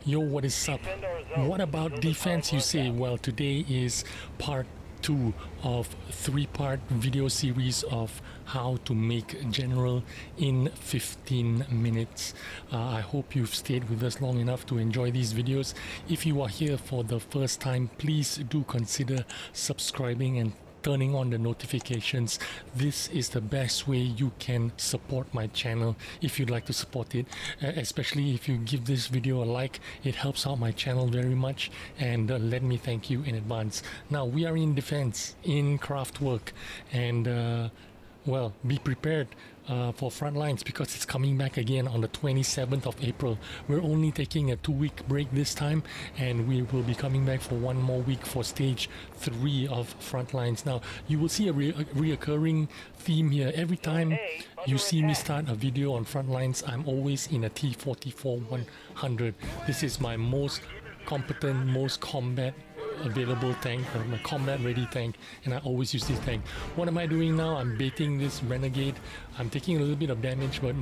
Yo, what is up? What about defense, you say? Well, today is part 2 of 3-part video series of how to make general in 15 minutes. I hope you've stayed with us long enough to enjoy these videos. If you are here for the first time, please do consider subscribing and turning on the notifications. This is the best way you can support my channel if you'd like to support it, especially if you give this video a like. It helps out my channel very much, and let me thank you in advance. Now we are in defense, in craft work, and well, be prepared for Frontlines because it's coming back again on the 27th of April. We're only taking a 2-week break this time, and we will be coming back for 1 more week for stage 3 of Frontlines. Now, you will see a reoccurring theme here. Every time you see me start a video on Frontlines, I'm always in a T-44-100. This is my most competent, most combat available tank, my combat ready tank, and I always use this tank. What am I doing now? I'm baiting this renegade. I'm taking a little bit of damage, but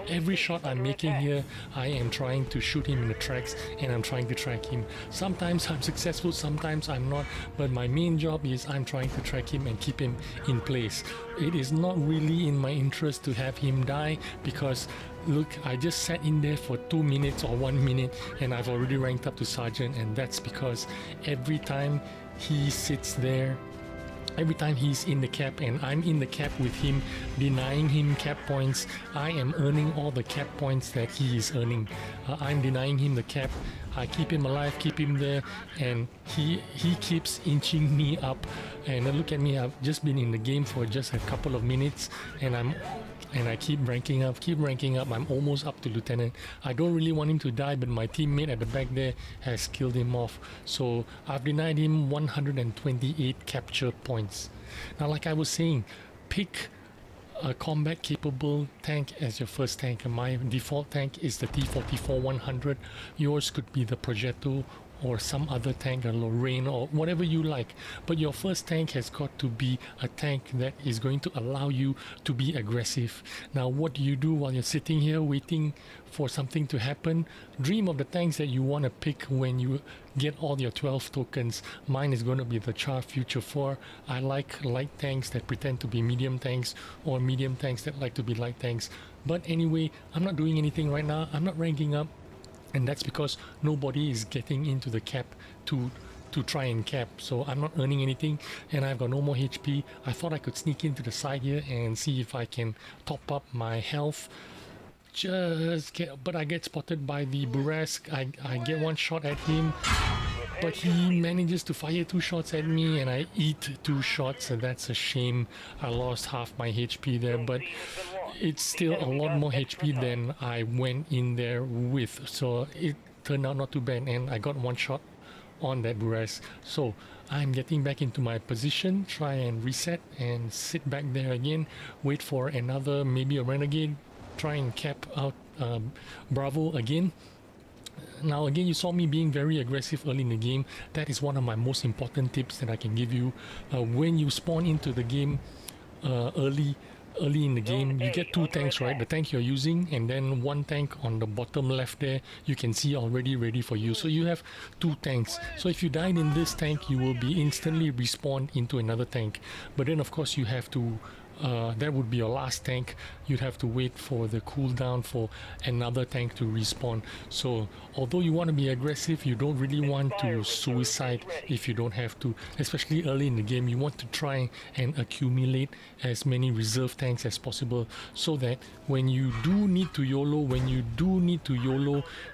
every shot I'm making here, I am trying to shoot him in the tracks, and I'm trying to track him. Sometimes I'm successful, sometimes I'm not, but my main job is I'm trying to track him and keep him in place. It is not really in my interest to have him die because look, I just sat in there for 2 minutes or 1 minute and I've already ranked up to sergeant, and that's because every time he sits there, every time he's in the cap and I'm in the cap with him, denying him cap points, I am earning all the cap points that he is earning. I'm denying him the cap. I keep him alive, keep him there, and he keeps inching me up. And look at me, I've just been in the game for just a couple of minutes, and I keep ranking up. I'm almost up to lieutenant. I don't really want him to die, but my teammate at the back there has killed him off. So I've denied him 128 capture points. Now, like I was saying, pick a combat capable tank as your first tank. My default tank is the T-44-100. Yours could be the Pt.2 or some other tank, a Lorraine or whatever you like, but your first tank has got to be a tank that is going to allow you to be aggressive. Now, what do you do while you're sitting here waiting for something to happen? Dream of the tanks that you want to pick when you get all your 12 tokens. Mine is going to be the Char Future 4. I like light tanks that pretend to be medium tanks, or medium tanks that like to be light tanks. But anyway, I'm not doing anything right now. I'm not ranking up. And that's because nobody is getting into the cap to try and cap, so I'm not earning anything, and I've got no more HP. I thought I could sneak into the side here and see if I can top up my health. But I get spotted by the Burrasque. I get 1 shot at him, but he manages to fire 2 shots at me, and I eat 2 shots, and that's a shame. I lost half my HP there, but it's still a lot more HP than I went in there with, so it turned out not too bad, and I got 1 shot on that Burrasque. So I'm getting back into my position, try and reset and sit back there again, wait for another, maybe a renegade, try and cap out Bravo again. Now again, you saw me being very aggressive early in the game. That is one of my most important tips that I can give you. When you spawn into the game early in the game, you get 2 tanks, right? The tank you're using, and then 1 tank on the bottom left there, you can see already ready for you. So you have 2 tanks. So if you died in this tank, you will be instantly respawned into another tank. But then of course you have to that would be your last tank. You'd have to wait for the cooldown for another tank to respawn. So although you want to be aggressive, you don't really want to suicide if you don't have to, especially early in the game. You want to try and accumulate as many reserve tanks as possible, so that when you do need to YOLO,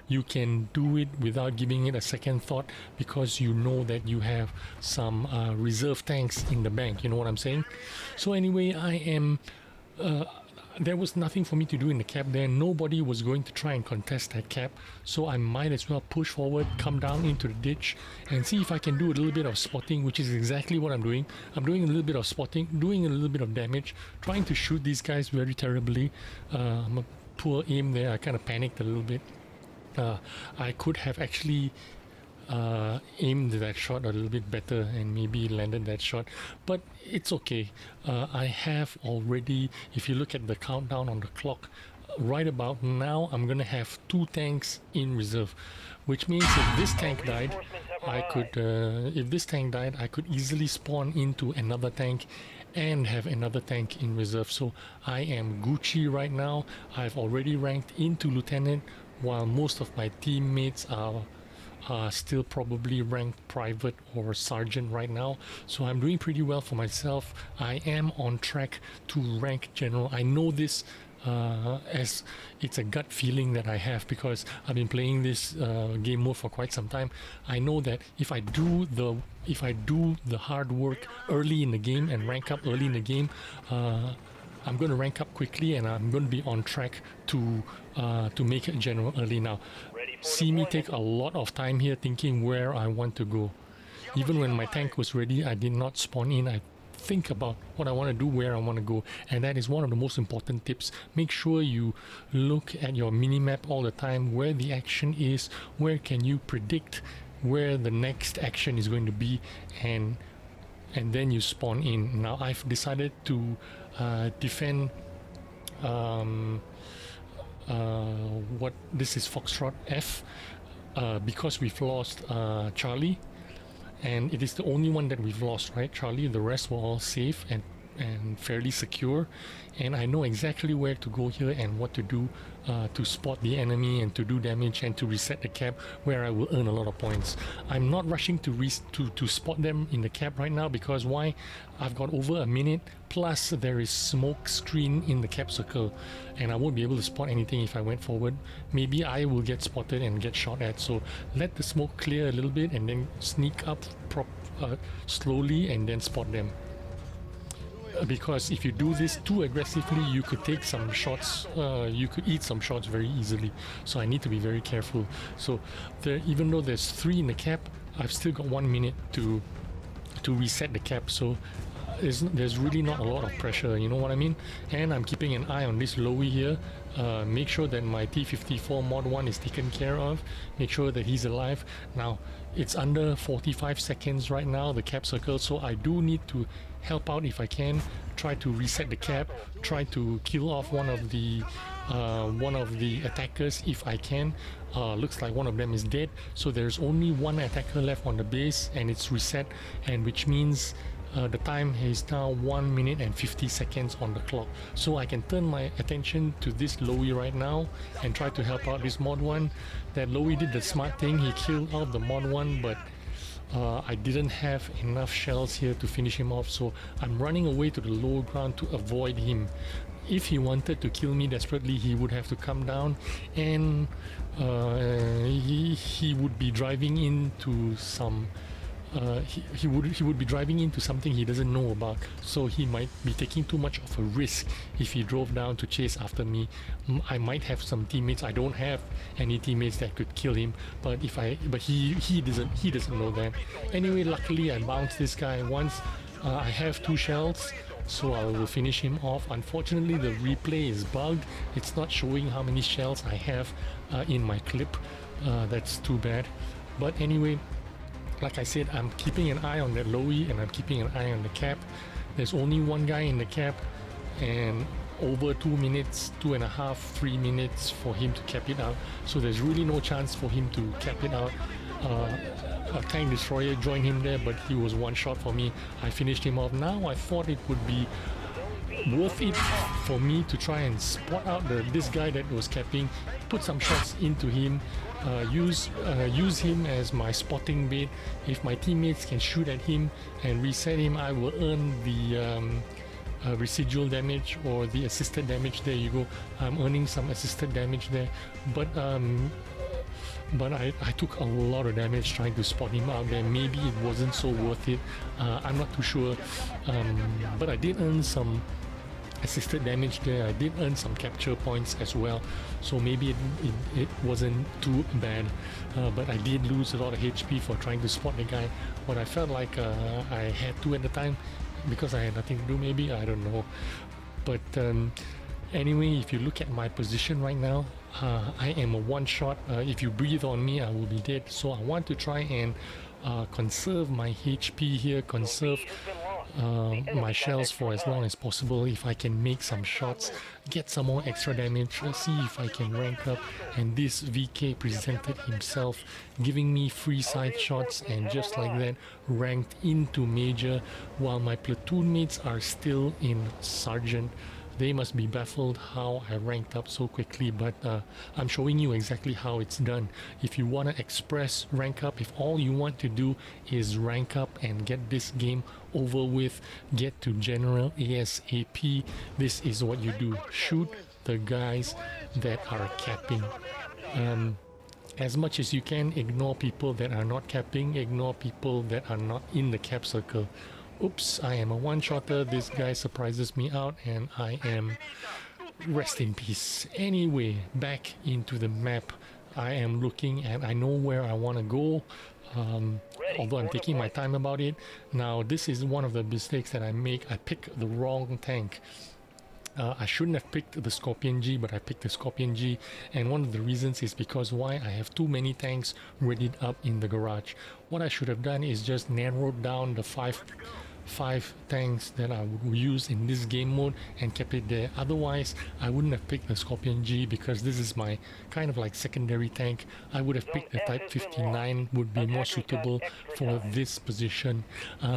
you can do it without giving it a second thought, because you know that you have some reserve tanks in the bank. You know what I'm saying? So anyway, there was nothing for me to do in the cap there. Nobody was going to try and contest that cap, so I might as well push forward, come down into the ditch, and see if I can do a little bit of spotting, which is exactly what I'm doing. I'm doing a little bit of spotting, doing a little bit of damage, trying to shoot these guys very terribly. I'm a poor aim there. I kind of panicked a little bit. I could have actually aimed that shot a little bit better and maybe landed that shot, but it's okay. I have already, if you look at the countdown on the clock, right about now I'm gonna have 2 tanks in reserve, which means if this tank died, I could easily spawn into another tank and have another tank in reserve. So I am Gucci right now. I've already ranked into lieutenant, while most of my teammates are still probably ranked private or sergeant right now. So I'm doing pretty well for myself. I am on track to rank general. I know this as it's a gut feeling that I have, because I've been playing this game mode for quite some time. I know that if I do the hard work early in the game and rank up early in the game, I'm going to rank up quickly, and I'm going to be on track to make it general early. Now, see me take a lot of time here thinking where I want to go. Even when my tank was ready, I did not spawn in. I think about what I want to do, where I want to go, and that is one of the most important tips. Make sure you look at your minimap all the time, where the action is, where can you predict where the next action is going to be, and then you spawn in. Now I've decided to defend what this is Foxtrot F, because we've lost Charlie, and it is the only one that we've lost, right? Charlie, the rest were all safe and fairly secure, and I know exactly where to go here and what to do to spot the enemy and to do damage and to reset the cap, where I will earn a lot of points. I'm not rushing to spot them in the cap right now, because why? I've got over a minute, plus there is smoke screen in the cap circle, and I won't be able to spot anything if I went forward. Maybe I will get spotted and get shot at, so let the smoke clear a little bit and then sneak up slowly and then spot them. Because if you do this too aggressively, you could take some shots, you could eat some shots very easily. So I need to be very careful. So even though there's 3 in the cap, I've still got 1 minute to reset the cap. So there's really not a lot of pressure, you know what I mean? And I'm keeping an eye on this Lowy here. Make sure that my T-54 Mod 1 is taken care of. Make sure that he's alive. Now, it's under 45 seconds right now, the cap circle, so I do need to help out if I can. Try to reset the cap, try to kill off one of the attackers if I can. Looks like one of them is dead, so there's only 1 attacker left on the base, and it's reset, and which means the time is now 1 minute and 50 seconds on the clock. So I can turn my attention to this Lowy right now and try to help out this Mod 1. That Lowy did the smart thing, he killed out the Mod 1, but I didn't have enough shells here to finish him off, so I'm running away to the low ground to avoid him. If he wanted to kill me desperately, he would have to come down, and he would be driving into some he would be driving into something he doesn't know about, so he might be taking too much of a risk if he drove down to chase after me. I might have some teammates. I don't have any teammates that could kill him, but he doesn't know that. Anyway, luckily I bounced this guy once. I have 2 shells, so I will finish him off. Unfortunately, the replay is bugged. It's not showing how many shells I have in my clip. That's too bad. But anyway, like I said, I'm keeping an eye on that Lowy, and I'm keeping an eye on the cap. There's only 1 guy in the cap, and over 2 minutes, 2.5, 3 minutes for him to cap it out. So there's really no chance for him to cap it out. A tank destroyer joined him there, but he was 1 shot for me. I finished him off. Now I thought it would be worth it for me to try and spot out this guy that was capping, put some shots into him, use him as my spotting bait. If my teammates can shoot at him and reset him, I will earn the residual damage or the assisted damage. There you go. I'm earning some assisted damage there, but I took a lot of damage trying to spot him out there. Maybe it wasn't so worth it. I'm not too sure, but I did earn some assisted damage there. I did earn some capture points as well, so maybe it wasn't too bad, but I did lose a lot of HP for trying to spot the guy. What I felt like I had to at the time, because I had nothing to do, maybe, I don't know. But anyway, if you look at my position right now, I am a 1 shot. If you breathe on me, I will be dead. So I want to try and conserve my HP here, conserve my shells for as long as possible. If I can make some shots, get some more extra damage, see if I can rank up. And this VK presented himself, giving me free side shots, and just like that ranked into Major while my platoon mates are still in Sergeant. They must be baffled how I ranked up so quickly, but I'm showing you exactly how it's done. If you want to express rank up, if all you want to do is rank up and get this game over with, get to General ASAP, this is what you do. Shoot the guys that are capping. As much as you can, ignore people that are not capping, ignore people that are not in the cap circle. Oops, I am a one-shotter, this guy surprises me out and I am rest in peace. Anyway, back into the map. I am looking and I know where I want to go, although I'm taking my time about it. Now this is one of the mistakes that I make. I pick the wrong tank. I shouldn't have picked the Scorpion G, but I picked the Scorpion G, and one of the reasons is because why? I have too many tanks readied up in the garage. What I should have done is just narrowed down the five tanks that I would use in this game mode and kept it there. Otherwise, I wouldn't have picked the Scorpion G because this is my kind of like secondary tank. I would have picked the Type 59, would be more suitable for this position.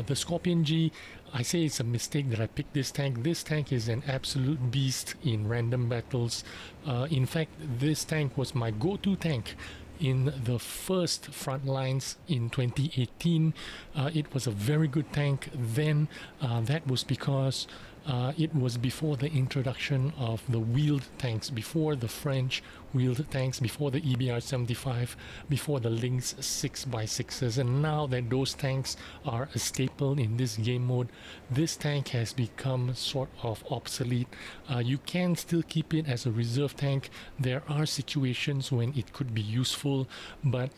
The Scorpion G, I say it's a mistake that I picked this tank. This tank is an absolute beast in random battles. In fact, this tank was my go-to tank in the first Frontlines in 2018. It was a very good tank then. That was because it was before the introduction of the wheeled tanks, before the French wheeled tanks, before the EBR-75, before the Lynx 6x6s, and now that those tanks are a staple in this game mode, this tank has become sort of obsolete. You can still keep it as a reserve tank. There are situations when it could be useful, but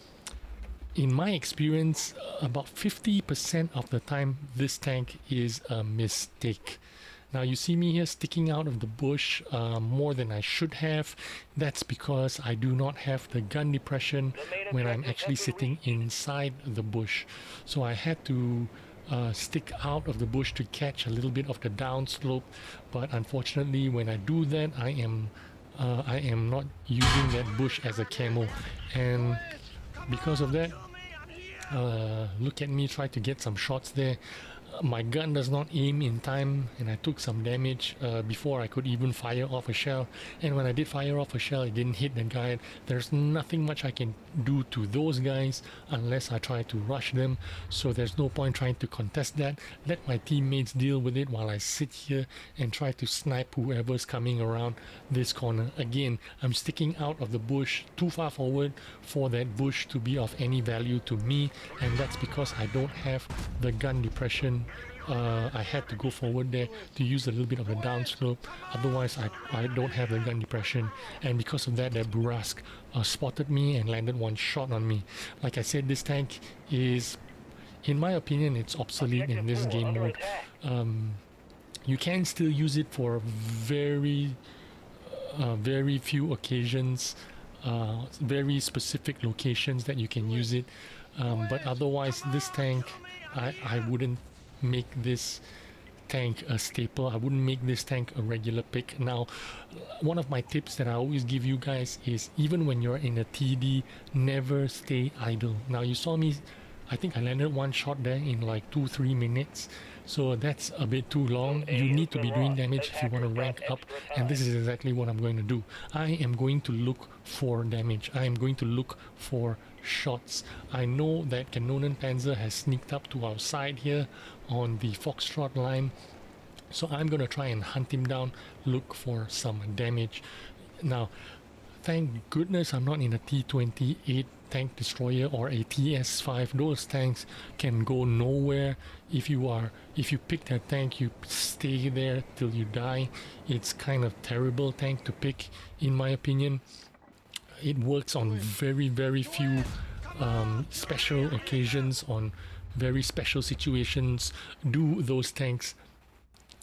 in my experience, about 50% of the time this tank is a mistake. Now you see me here sticking out of the bush more than I should have. That's because I do not have the gun depression when I'm actually sitting inside the bush. So I had to stick out of the bush to catch a little bit of the downslope. But unfortunately, when I do that, I am not using that bush as a camo, and because of that, look at me try to get some shots there. My gun does not aim in time, and I took some damage before I could even fire off a shell. And when I did fire off a shell, it didn't hit the guy. There's nothing much I can do to those guys unless I try to rush them. So there's no point trying to contest that. Let my teammates deal with it while I sit here and try to snipe whoever's coming around this corner. Again, I'm sticking out of the bush too far forward for that bush to be of any value to me, and that's because I don't have the gun depression. I had to go forward there to use a little bit of the downslope, otherwise I don't have the gun depression, and because of that, that Burask spotted me and landed one shot on me. Like I said, this tank is, in my opinion, it's obsolete in this game mode. You can still use it for very few occasions, very specific locations that you can use it, but otherwise this tank, I wouldn't make this tank a staple. I wouldn't make this tank a regular pick. Now, one of my tips that I always give you guys is, even when you're in a TD, never stay idle. Now you saw me, I think I landed one shot there in like 2-3 minutes, so that's a bit too long. You need to be doing damage if you want to rank up, and this is exactly what I'm going to do. I am going to look for damage. I am going to look for shots. I know that Kanonen Panzer has sneaked up to our side here on the Foxtrot line, so I'm going to try and hunt him down, look for some damage. Now, thank goodness I'm not in a T-28 tank destroyer or a TS5. Those tanks can go nowhere. If you pick that tank, you stay there till you die. It's kind of terrible tank to pick, in my opinion. It works on very few special occasions, on very special situations. Do those tanks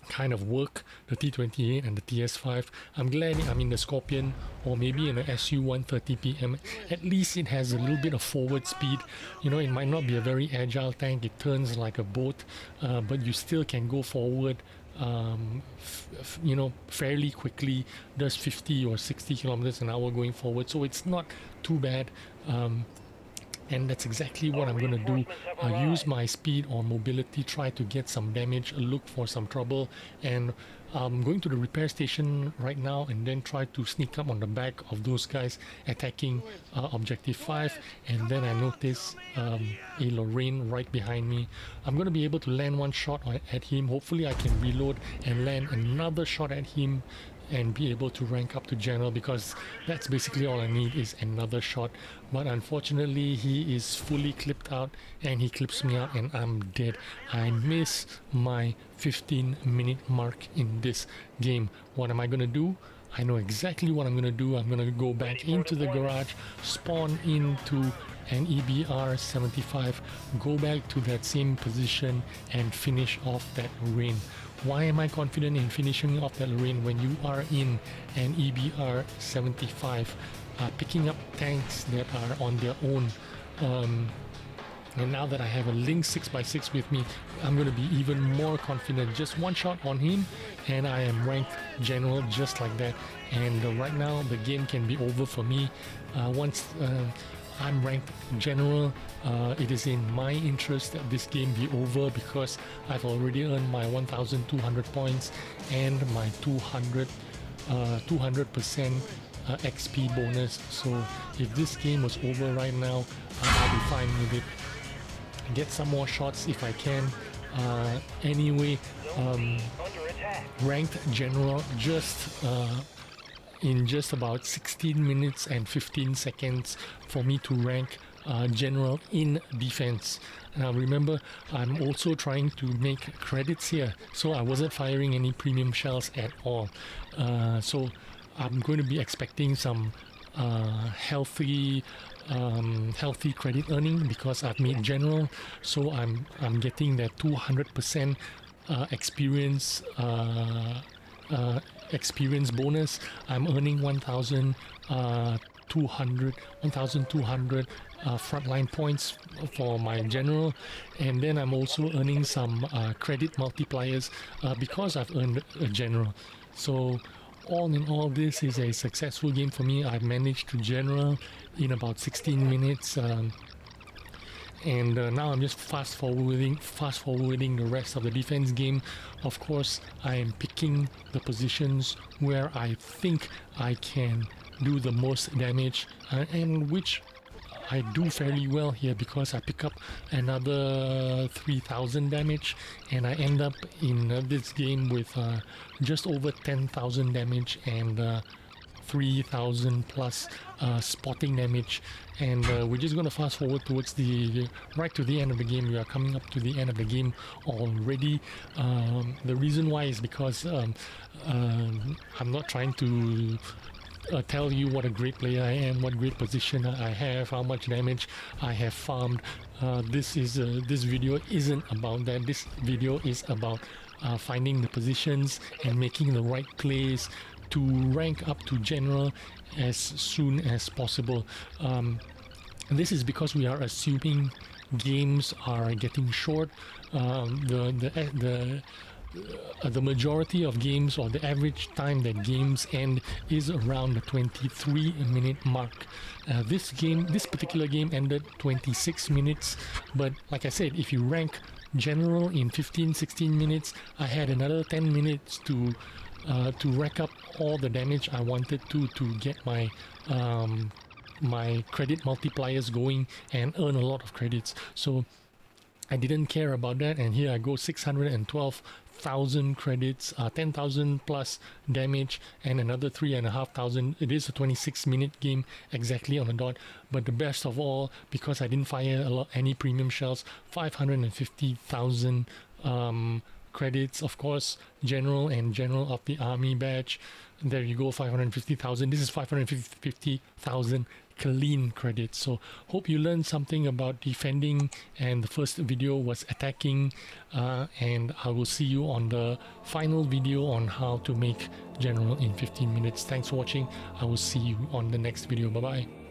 kind of work, the T28 and the TS5. I'm glad I'm in the Scorpion or maybe in the SU-130PM. At least it has a little bit of forward speed. You know, it might not be a very agile tank, it turns like a boat, but you still can go forward, you know, fairly quickly, does 50 or 60 kilometers an hour going forward, so it's not too bad. And that's exactly what I'm going to do. Use my speed or mobility, try to get some damage, look for some trouble, and I'm going to the repair station right now and then try to sneak up on the back of those guys attacking Objective 5. And then I notice a Lorraine right behind me. I'm going to be able to land one shot at him. Hopefully I can reload and land another shot at him and be able to rank up to general, because that's basically all I need is another shot. But unfortunately he is fully clipped out and he clips me out and I'm dead. I miss my 15-minute mark in this game. What am I gonna do? I know exactly what I'm gonna do. I'm gonna go back into the garage, spawn into an EBR 75, go back to that same position and finish off that Lorraine. Why am I confident in finishing off that Lorraine when you are in an EBR 75, picking up tanks that are on their own? And now that I have a Lynx 6x6 with me, I'm going to be even more confident. Just one shot on him and I am ranked general just like that. And right now the game can be over for me. Once I'm ranked general, it is in my interest that this game be over, because I've already earned my 1,200 points and my 200% XP bonus. So if this game was over right now, I'll be fine with it. Get some more shots if I can. Anyway, ranked general in just about 16 minutes and 15 seconds for me to rank general in defense. Now remember, I'm also trying to make credits here, so I wasn't firing any premium shells at all. So I'm going to be expecting some healthy credit earning because I've made general. So I'm getting that 200% experience bonus. I'm earning 1,200 frontline points for my general, and then I'm also earning some credit multipliers because I've earned a general. So all in all, this is a successful game for me. I've managed to general in about 16 minutes. And now I'm just fast forwarding the rest of the defense game. Of course, I am picking the positions where I think I can do the most damage, and which I do fairly well here, because I pick up another 3,000 damage and I end up in this game with just over 10,000 damage and 3,000 plus spotting damage. And we're just going to fast forward towards right to the end of the game. We are coming up to the end of the game already. The reason why is because I'm not trying to tell you what a great player I am, what great position I have, how much damage I have farmed. This video isn't about that. This video is about finding the positions and making the right plays to rank up to general as soon as possible. This is because we are assuming games are getting short. The majority of games, or the average time that games end, is around the 23-minute mark. This particular game ended 26 minutes, but like I said, if you rank general in 15-16 minutes, I had another 10 minutes to rack up all the damage I wanted to get my my credit multipliers going and earn a lot of credits. So I didn't care about that, and here I go, 612,000 credits, 10,000 plus damage, and another 3,500. It is a 26-minute game exactly on the dot. But the best of all, because I didn't fire any premium shells, 550,000 credits, of course, general and general of the army badge. There you go, 550,000. This is 550,000 clean credits. So hope you learned something about defending, and the first video was attacking, and I will see you on the final video on how to make general in 15 minutes. Thanks for watching. I will see you on the next video. Bye bye.